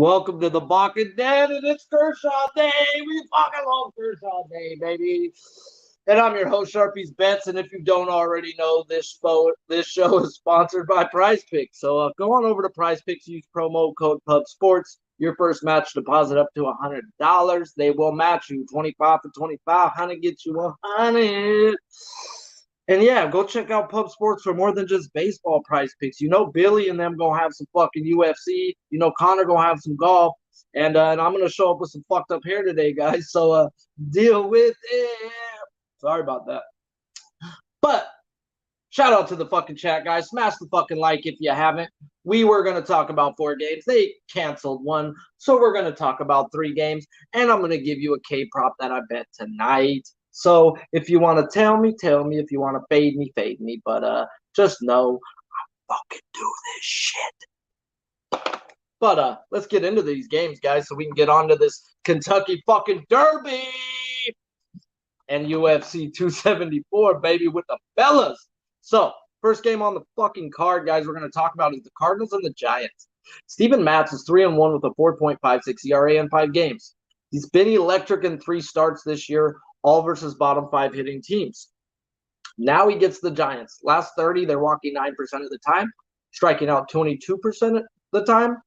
Welcome to the Balking Den, and it's Kershaw Day. We fucking love Kershaw Day, baby. And I'm your host, Sharpie's Bets. And if you don't already know, this show is sponsored by Prize Picks. So go on over to Prize Picks, use promo code PubSports. Your first match deposit up to $100. They will match you 25 for 25. 100 gets you 100. And yeah, go check out Pub Sports for more than just baseball prize picks. You know, Billy and them gonna have some fucking UFC. You know, Connor gonna have some golf. And I'm gonna show up with some fucked up hair today, guys. So deal with it. Sorry about that. But shout out to the fucking chat, guys. Smash the fucking like if you haven't. We were gonna talk about 4 games. They canceled one, so we're gonna talk about 3 games. And I'm gonna give you a K prop that I bet tonight. So if you want to tell me, tell me. If you want to fade me, fade me. But just know I fucking do this shit. But let's get into these games, guys, so we can get on to this Kentucky fucking Derby and UFC 274, baby, with the fellas. So first game on the fucking card, guys, we're going to talk about is the Cardinals and the Giants. Steven Matz is 3-1 with a 4.56 ERA in 5 games. He's been electric in 3 starts this year, all versus bottom 5 hitting teams. Now he gets the Giants. Last 30, they're walking 9% of the time, striking out 22% of the time.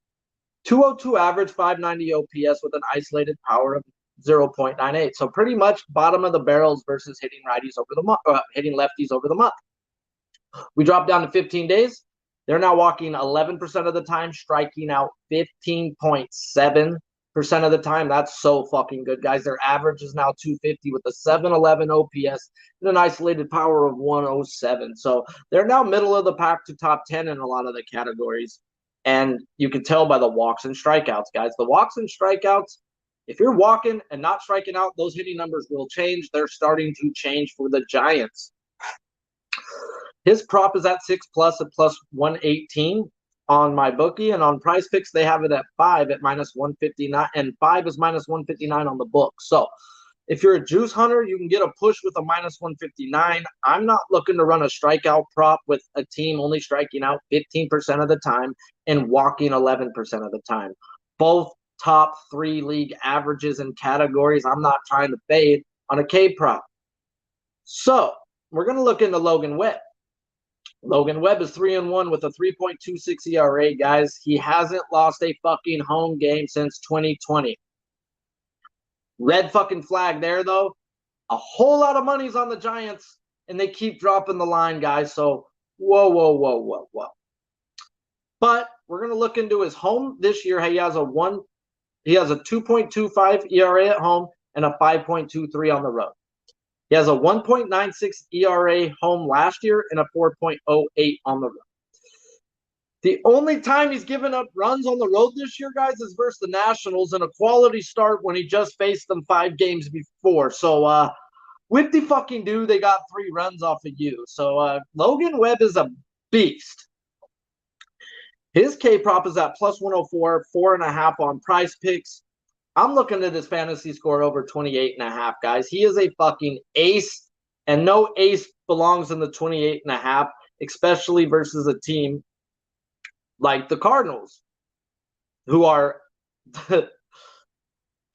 202 average, 590 OPS with an isolated power of 0.98. So pretty much bottom of the barrels versus hitting righties over the month, hitting lefties over the month. We drop down to 15 days. They're now walking 11% of the time, striking out 15.7% of the time. That's so fucking good, guys. Their average is now 250 with a 711 OPS and an isolated power of 107. So they're now middle of the pack to top 10 in a lot of the categories. And you can tell by the walks and strikeouts, guys. The walks and strikeouts, if you're walking and not striking out, those hitting numbers will change. They're starting to change for the Giants. His prop is at 6+ at plus 118 on my bookie, and on Prize Picks they have it at 5 at minus 159, and 5 is minus 159 on the book. So if you're a juice hunter, you can get a push with a minus 159. I'm not looking to run a strikeout prop with a team only striking out 15% of the time and walking 11% of the time. Both top 3 league averages and categories. I'm not trying to fade on a K prop. So we're going to look into Logan Webb. Logan Webb is 3-1 with a 3.26 ERA, guys. He hasn't lost a fucking home game since 2020. Red fucking flag there, though. A whole lot of money's on the Giants, and they keep dropping the line, guys. So, whoa. But we're going to look into his home this year. He has a 2.25 ERA at home and a 5.23 on the road. He has a 1.96 ERA home last year and a 4.08 on the road. The only time he's given up runs on the road this year, guys, is versus the Nationals in a quality start when he just faced them 5 games before. So, with the fucking do, they got 3 runs off of you. So, Logan Webb is a beast. His K prop is at plus 104, 4.5 on Prize Picks. I'm looking at his fantasy score over 28.5, guys. He is a fucking ace, and no ace belongs in the 28.5, especially versus a team like the Cardinals, who are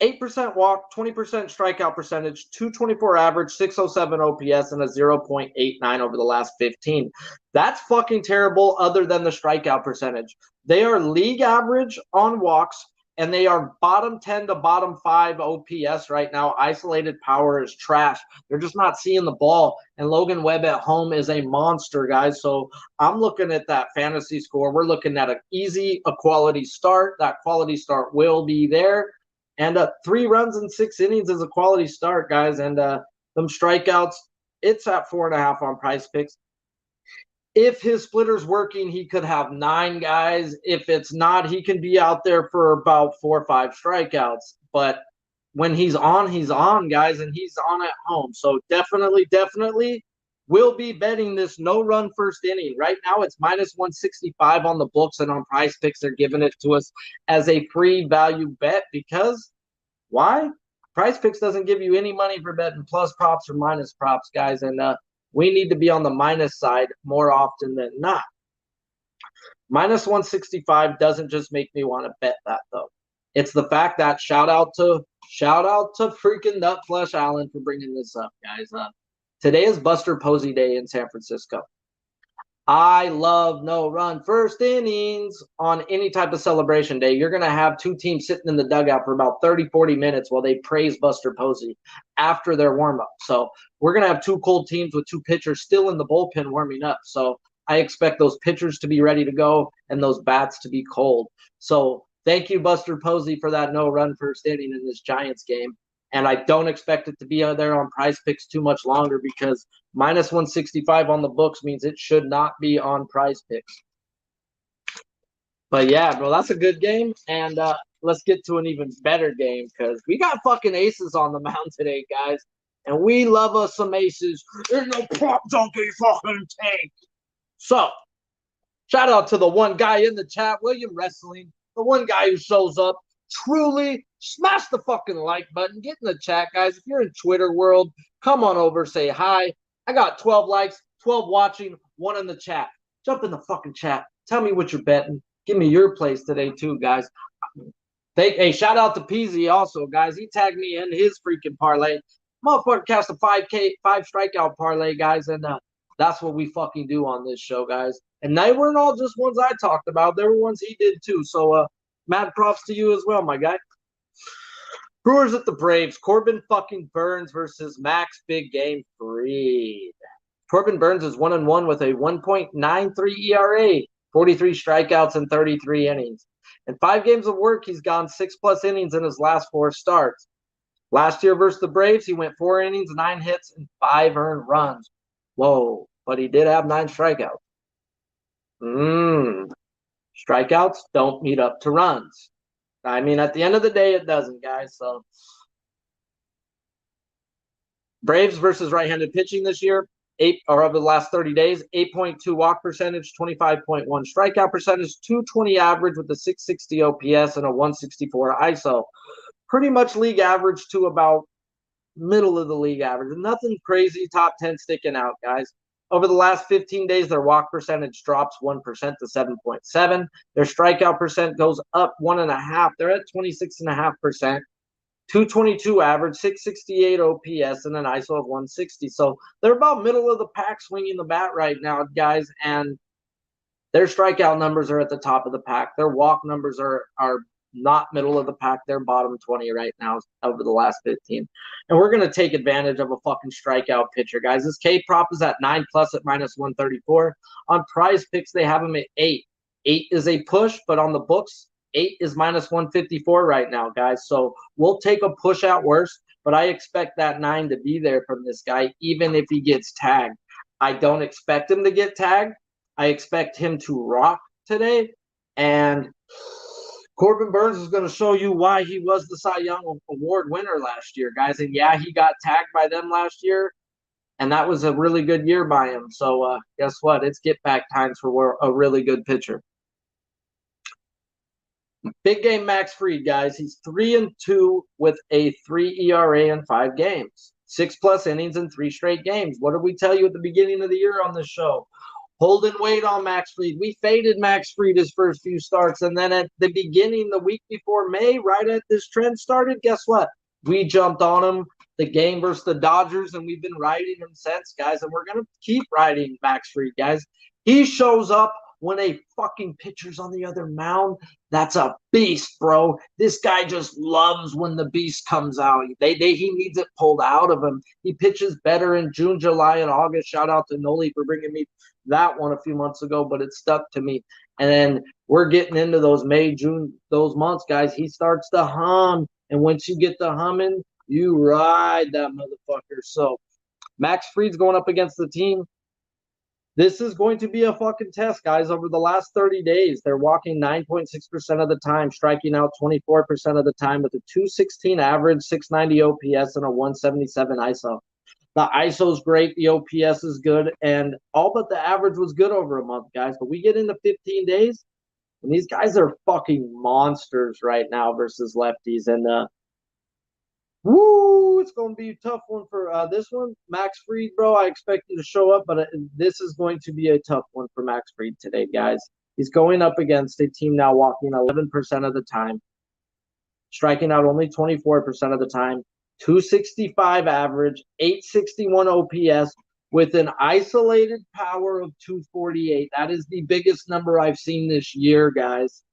8% walk, 20% strikeout percentage, 224 average, 607 OPS, and a 0.89 over the last 15. That's fucking terrible other than the strikeout percentage. They are league average on walks, and they are bottom 10 to bottom 5 OPS right now. Isolated power is trash. They're just not seeing the ball. And Logan Webb at home is a monster, guys. So I'm looking at that fantasy score. We're looking at a quality start. That quality start will be there. And 3 runs in 6 innings is a quality start, guys. And them strikeouts, it's at 4.5 on Prize Picks. If his splitter's working, he could have 9, guys. If it's not, he can be out there for about 4 or 5 strikeouts. But when he's on, guys, and he's on at home. So definitely we'll be betting this no-run first inning. Right now it's minus 165 on the books, and on Prize Picks they're giving it to us as a free value bet because why? Prize Picks doesn't give you any money for betting plus props or minus props, guys, and we need to be on the minus side more often than not. Minus 165 doesn't just make me want to bet that, though. It's the fact that shout out to freaking Nutflesh Allen for bringing this up, guys. Today is Buster Posey Day in San Francisco. I love no run first innings on any type of celebration day. You're going to have two teams sitting in the dugout for about 30, 40 minutes while they praise Buster Posey after their warm up. So we're going to have two cold teams with two pitchers still in the bullpen warming up. So I expect those pitchers to be ready to go and those bats to be cold. So thank you, Buster Posey, for that no run first inning in this Giants game. And I don't expect it to be out there on Prize Picks too much longer because minus 165 on the books means it should not be on Prize Picks. But yeah, bro, that's a good game. And let's get to an even better game because we got fucking aces on the mound today, guys. And we love us some aces. There's no prop donkey fucking tank. So, shout out to the one guy in the chat, William Wrestling, the one guy who shows up. Truly, smash the fucking like button. Get in the chat, guys. If you're in Twitter world, come on over, say hi. I got 12 likes, 12 watching, 1 in the chat. Jump in the fucking chat. Tell me what you're betting. Give me your plays today, too, guys. Hey, shout out to Peasy also, guys. He tagged me in his freaking parlay. Motherfucker cast a 5 strikeout parlay, guys, and that's what we fucking do on this show, guys. And they weren't all just ones I talked about. There were ones he did, too. So, mad props to you as well, my guy. Brewers at the Braves. Corbin fucking Burns versus Max Big Game Fried. Corbin Burns is 1-1 with a 1.93 ERA, 43 strikeouts in 33 innings. In 5 games of work, he's gone 6+ innings in his last 4 starts. Last year versus the Braves, he went 4 innings, 9 hits, and 5 earned runs. Whoa, but he did have 9 strikeouts. Strikeouts don't meet up to runs. I mean, at the end of the day, it doesn't, guys. So, Braves versus right-handed pitching this year, over the last 30 days, 8.2 walk percentage, 25.1 strikeout percentage, 220 average with a 660 OPS and a 164 ISO. Pretty much league average to about middle of the league average. Nothing crazy, top 10 sticking out, guys. Over the last 15 days, their walk percentage drops 1% to 7.7. Their strikeout percent goes up 1.5. They're at 26.5%. 222 average, 668 OPS, and an ISO of 160. So they're about middle of the pack swinging the bat right now, guys. And their strikeout numbers are at the top of the pack. Their walk numbers are not middle of the pack. They're bottom 20 right now over the last 15. And we're going to take advantage of a fucking strikeout pitcher, guys. This K prop is at 9+ at minus 134. On Prize Picks, they have him at 8. 8 is a push, but on the books, 8 is minus 154 right now, guys. So we'll take a push at worst, but I expect that 9 to be there from this guy, even if he gets tagged. I don't expect him to get tagged. I expect him to rock today. And Corbin Burns is going to show you why he was the Cy Young Award winner last year, guys. And yeah, he got tagged by them last year, and that was a really good year by him. So guess what? It's get back times for a really good pitcher. Big game Max Fried, guys. He's 3-2 with a 3 ERA in 5 games. 6+ innings in 3 straight games. What did we tell you at the beginning of the year on this show? Hold and wait on Max Fried. We faded Max Fried his first few starts, and then at the beginning, the week before May, right at this trend started, guess what? We jumped on him, the game versus the Dodgers, and we've been riding him since, guys, and we're going to keep riding Max Fried, guys. He shows up when a fucking pitcher's on the other mound. That's a beast, bro. This guy just loves when the beast comes out. He needs it pulled out of him. He pitches better in June, July, and August. Shout out to Noli for bringing me that one a few months ago, but it stuck to me. And then we're getting into those May, June, those months, guys. He starts to hum, and once you get the humming, you ride that motherfucker. So Max Fried's going up against the team. This is going to be a fucking test, guys. Over the last 30 days, they're walking 9.6% of the time, striking out 24% of the time with a 216 average, 690 OPS, and a 177 ISO. The ISO is great. The OPS is good. And all but the average was good over a month, guys. But we get into 15 days, and these guys are fucking monsters right now versus lefties. And it's going to be a tough one for this one. Max Fried, bro, I expect you to show up, but this is going to be a tough one for Max Fried today, guys. He's going up against a team now walking 11% of the time. striking out only 24% of the time, 265 average, 861 OPS with an isolated power of 248. That is the biggest number I've seen this year, guys.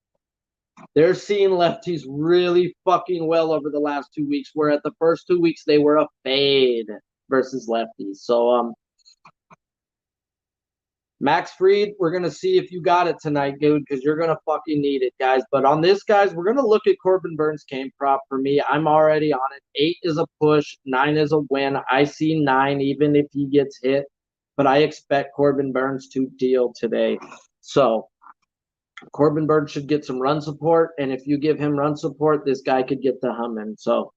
They're seeing lefties really fucking well over the last 2 weeks, where at the first 2 weeks they were a fade versus lefties. So, Max Fried, we're going to see if you got it tonight, dude, because you're going to fucking need it, guys. But on this, guys, we're going to look at Corbin Burns' game prop for me. I'm already on it. 8 is a push. 9 is a win. I see 9 even if he gets hit. But I expect Corbin Burns to deal today. So Corbin Burns should get some run support. And if you give him run support, this guy could get the humming. So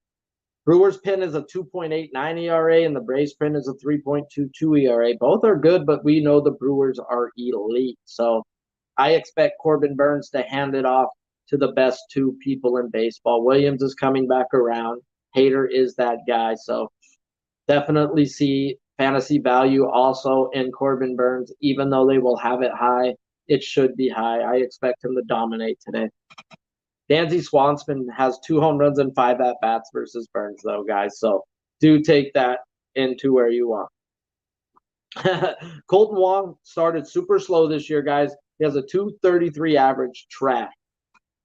Brewers pin is a 2.89 ERA, and the Braves pin is a 3.22 ERA. Both are good, but we know the Brewers are elite. So I expect Corbin Burns to hand it off to the best 2 people in baseball. Williams is coming back around. Hader is that guy. So definitely see fantasy value also in Corbin Burns. Even though they will have it high, it should be high. I expect him to dominate today. Dansby Swanson has 2 home runs and 5 at-bats versus Burns, though, guys. So do take that into where you want. Colton Wong started super slow this year, guys. He has a 233 average, trash.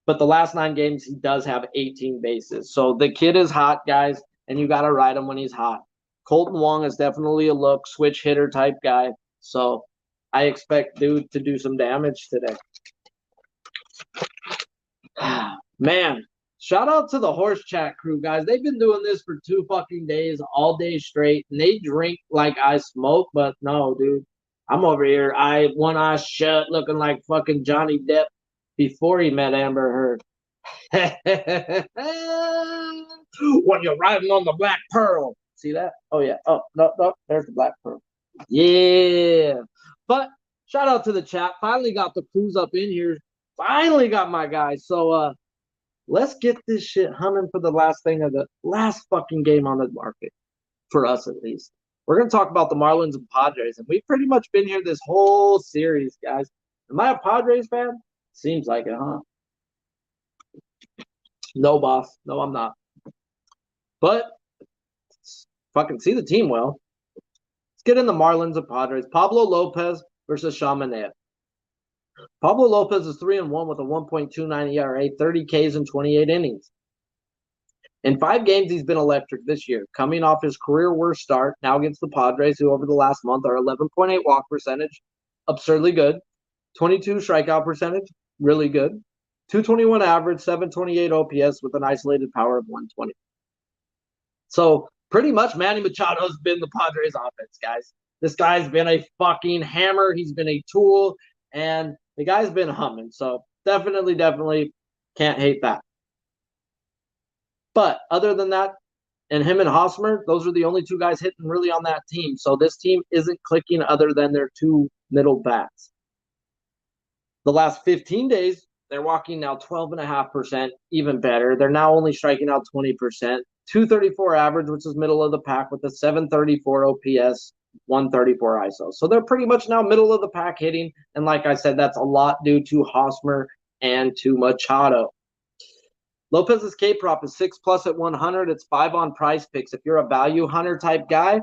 But the last 9 games, he does have 18 bases. So the kid is hot, guys, and you got to ride him when he's hot. Colton Wong is definitely a look, switch hitter type guy. So I expect dude to do some damage today. Man, shout out to the horse chat crew, guys. They've been doing this for 2 fucking days, all day straight, and they drink like I smoke, but no, dude. I'm over here, one eye shut, looking like fucking Johnny Depp before he met Amber Heard. When you're riding on the Black Pearl. See that? Oh, yeah. Oh, no, there's the Black Pearl. Yeah. But shout out to the chat. Finally got the crews up in here. Finally got my guys. So let's get this shit humming for the last thing of the last fucking game on the market. For us at least. We're gonna talk about the Marlins and Padres, and we've pretty much been here this whole series, guys. Am I a Padres fan? Seems like it, huh? No, boss. No, I'm not. But fucking see the team well. Let's get in the Marlins and Padres. Pablo Lopez versus Sean Manaea. Pablo Lopez is 3-1 with a 1.29 ERA, 30 Ks in 28 innings. In 5 games, he's been electric this year, coming off his career worst start, now against the Padres, who over the last month are 11.8 walk percentage, absurdly good, 22 strikeout percentage, really good, 221 average, 728 OPS with an isolated power of 120. So pretty much Manny Machado's been the Padres offense, guys. This guy's been a fucking hammer. He's been a tool, and the guy's been humming. So definitely can't hate that. But other than that, and him and Hosmer, those are the only 2 guys hitting really on that team. So this team isn't clicking other than their 2 middle bats. The last 15 days, they're walking now 12.5%, even better. They're now only striking out 20%. 234 average, which is middle of the pack, with a 734 OPS, 134 ISO. So they're pretty much now middle of the pack hitting. And like I said, that's a lot due to Hosmer and to Machado. Lopez's K prop is 6+ at 100. It's 5 on Price Picks. If you're a value hunter type guy,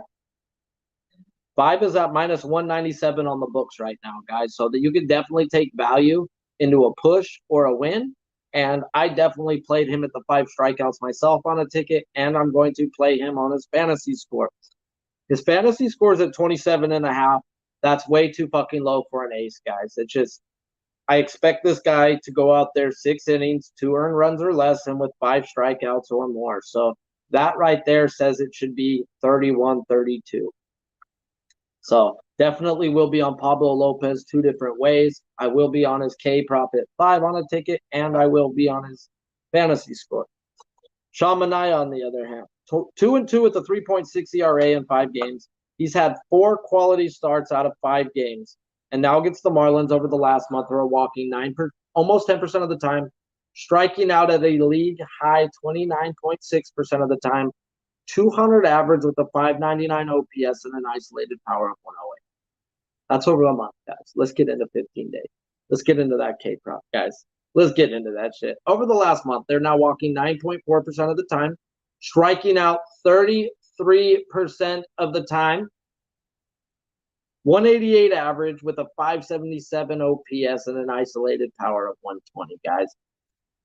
5 is at minus 197 on the books right now, guys. So that you can definitely take value into a push or a win. And I definitely played him at the 5 strikeouts myself on a ticket, and I'm going to play him on his fantasy score. His fantasy score is at 27.5. That's way too fucking low for an ace, guys. It's just, I expect this guy to go out there 6 innings, 2 earned runs or less, and with 5 strikeouts or more. So that right there says it should be 31-32. So definitely will be on Pablo Lopez 2 different ways. I will be on his K prop at 5 on a ticket, and I will be on his fantasy score. Sean Manaea, on the other hand, 2-2 with a 3.6 ERA in 5 games. He's had 4 quality starts out of 5 games, and now against the Marlins over the last month are walking almost 10% of the time, striking out at a league high 29.6% of the time, 200 average with a 599 OPS and an isolated power of 108. That's over a month, guys. Let's get into 15 days. Let's get into that K prop, guys. Let's get into that shit. Over the last month, they're now walking 9.4% of the time, striking out 33% of the time, 188 average with a 577 OPS and an isolated power of 120, guys.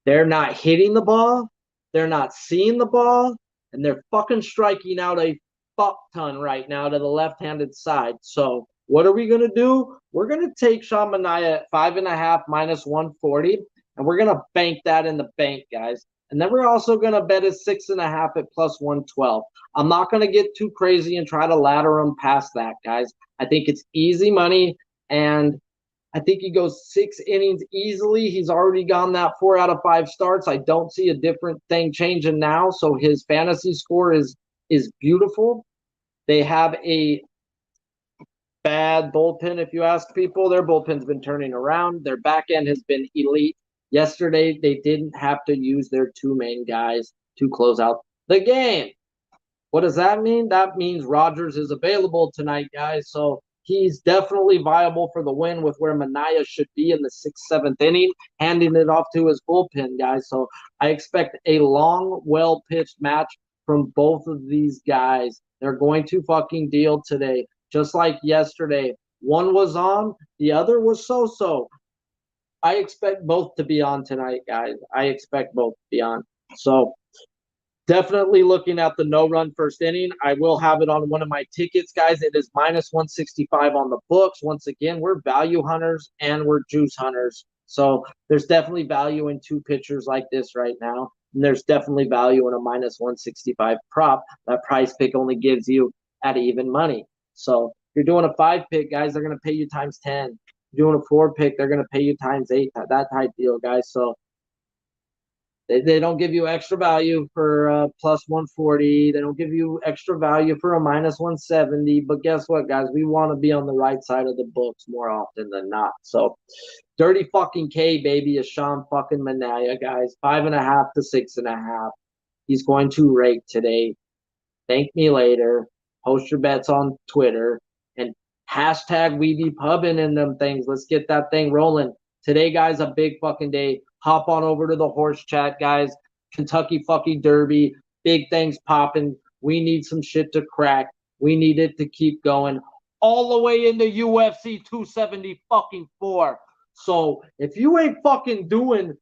They're not hitting the ball, they're not seeing the ball, and they're fucking striking out a fuck ton right now to the left-handed side. So what are we going to do? We're going to take Sean Manaea at 5.5 minus 140, and we're going to bank that in the bank, guys. And then we're also going to bet his 6.5 at plus 112. I'm not going to get too crazy and try to ladder him past that, guys. I think it's easy money, and I think he goes 6 innings easily. He's already gone that 4 out of 5 starts. I don't see a different thing changing now. So his fantasy score is beautiful. They have a bad bullpen, if you ask people. Their bullpen's been turning around. Their back end has been elite. Yesterday, they didn't have to use their 2 main guys to close out the game. What does that mean? That means Rogers is available tonight, guys. So he's definitely viable for the win with where Manaea should be in the 6th, 7th inning, handing it off to his bullpen, guys. So I expect a long, well-pitched match from both of these guys. They're going to fucking deal today, just like yesterday. One was on, the other was so-so. I expect both to be on tonight, guys. I expect both to be on. So definitely looking at the no-run first inning. I will have it on one of my tickets, guys. It is minus 165 on the books. Once again, we're value hunters and we're juice hunters. So there's definitely value in 2 pitchers like this right now. And there's definitely value in a minus 165 prop. That price pick only gives you at even money. So if you're doing a 5 pick, guys, they're going to pay you times 10. Doing a 4 pick, they're going to pay you times 8, that type deal, guys. So they don't give you extra value for plus 140. They don't give you extra value for a minus 170. But guess what, guys? We want to be on the right side of the books more often than not. So dirty fucking K, baby, is Sean fucking Manaea, guys. 5.5 to 6.5. He's going to rake today. Thank me later. Post your bets on Twitter. And hashtag we be pubbing in them things. Let's get that thing rolling. Today, guys, a big fucking day. Hop on over to the horse chat, guys. Kentucky fucking Derby. Big things popping. We need some shit to crack. We need it to keep going all the way into UFC 270 fucking 4. So if you ain't fucking doing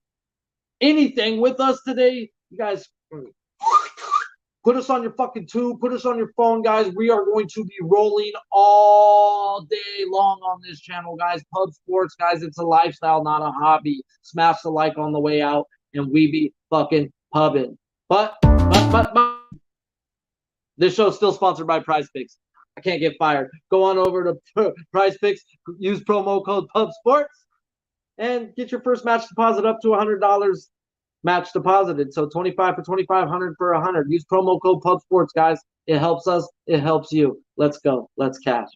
anything with us today, you guys put us on your fucking tube, put us on your phone, guys. We are going to be rolling all day long on this channel, guys. Pub sports, guys. It's a lifestyle, not a hobby. Smash the like on the way out, and we be fucking pubbing. But this show's still sponsored by Prize Picks. I can't get fired. Go on over to Prize Picks, use promo code PubSports, and get your first match deposit up to $100 match deposited. So 25 for 25, 100 for 100. Use promo code PubSports, guys. It helps us. It helps you. Let's go. Let's cash.